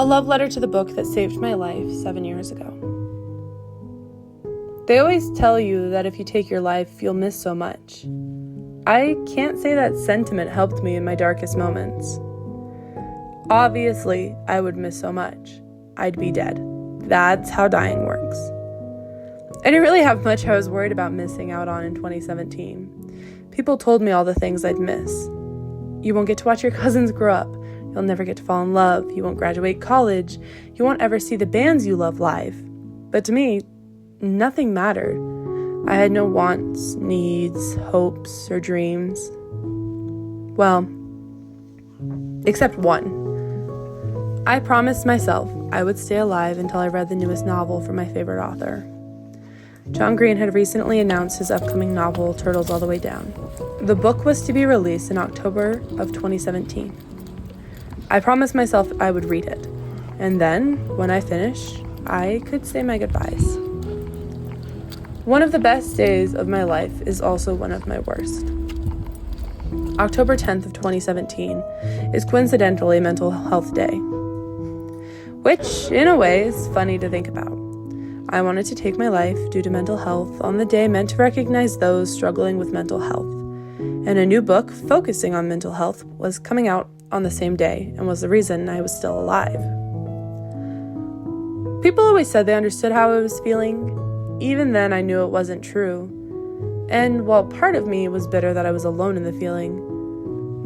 A love letter to the book that saved my life 7 years ago. They always tell you that if you take your life, you'll miss so much. I can't say that sentiment helped me in my darkest moments. Obviously, I would miss so much. I'd be dead. That's how dying works. I didn't really have much I was worried about missing out on in 2017. People told me all the things I'd miss. You won't get to watch your cousins grow up. You'll never get to fall in love. You won't graduate college. You won't ever see the bands you love live. But to me, nothing mattered. I had no wants, needs, hopes, or dreams. Well, except one. I promised myself I would stay alive until I read the newest novel from my favorite author. John Green had recently announced his upcoming novel, Turtles All the Way Down. The book was to be released in October of 2017. I promised myself I would read it, and then, when I finished, I could say my goodbyes. One of the best days of my life is also one of my worst. October 10th of 2017 is coincidentally Mental Health Day, which, in a way, is funny to think about. I wanted to take my life due to mental health on the day meant to recognize those struggling with mental health. And a new book focusing on mental health was coming out on the same day and was the reason I was still alive. People always said they understood how I was feeling. Even then, I knew it wasn't true. And while part of me was bitter that I was alone in the feeling,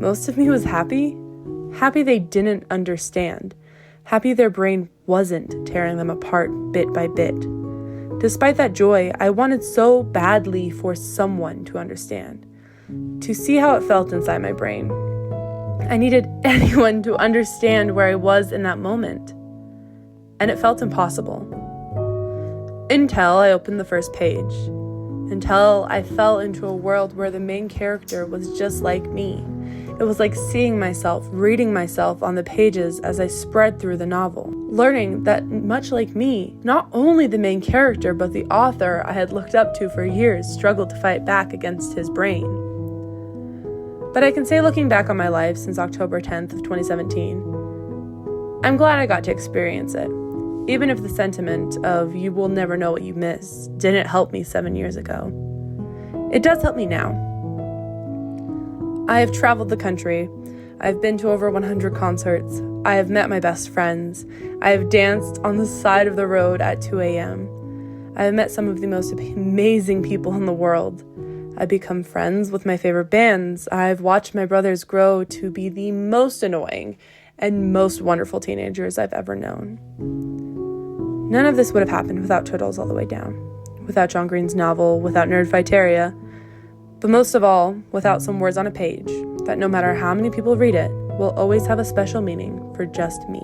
most of me was happy. Happy they didn't understand. Happy their brain wasn't tearing them apart bit by bit. Despite that joy, I wanted so badly for someone to understand, to see how it felt inside my brain. I needed anyone to understand where I was in that moment, and it felt impossible. Until I opened the first page, until I fell into a world where the main character was just like me. It was like seeing myself, reading myself on the pages as I spread through the novel, learning that much like me, not only the main character, but the author I had looked up to for years struggled to fight back against his brain. But I can say, looking back on my life since October 10th of 2017, I'm glad I got to experience it, even if the sentiment of "you will never know what you miss" didn't help me 7 years ago. It does help me now. I have traveled the country. I've been to over 100 concerts. I have met my best friends. I have danced on the side of the road at 2 a.m. I have met some of the most amazing people in the world. I've become friends with my favorite bands. I've watched my brothers grow to be the most annoying and most wonderful teenagers I've ever known. None of this would have happened without Turtles All the Way Down, without John Green's novel, without Nerdfighteria, but most of all, without some words on a page that no matter how many people read it, will always have a special meaning for just me.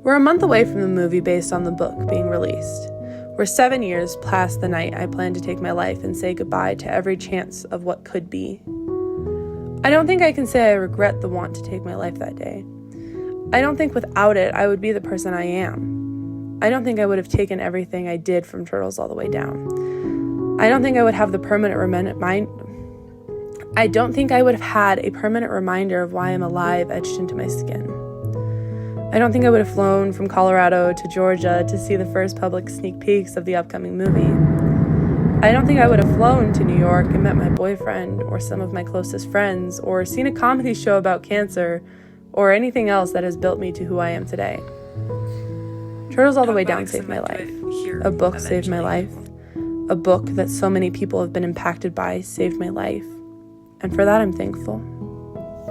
We're a month away from the movie based on the book being released. We're 7 years past the night I planned to take my life and say goodbye to every chance of what could be. I don't think I can say I regret the want to take my life that day. I don't think without it I would be the person I am. I don't think I would have taken everything I did from Turtles All the Way Down. I don't think I would have the I don't think I would have had a permanent reminder of why I'm alive etched into my skin. I don't think I would have flown from Colorado to Georgia to see the first public sneak peeks of the upcoming movie. I don't think I would have flown to New York and met my boyfriend or some of my closest friends or seen a comedy show about cancer or anything else that has built me to who I am today. Turtles All the Way Down saved my life. A book saved my life. A book that so many people have been impacted by saved my life. And for that, I'm thankful.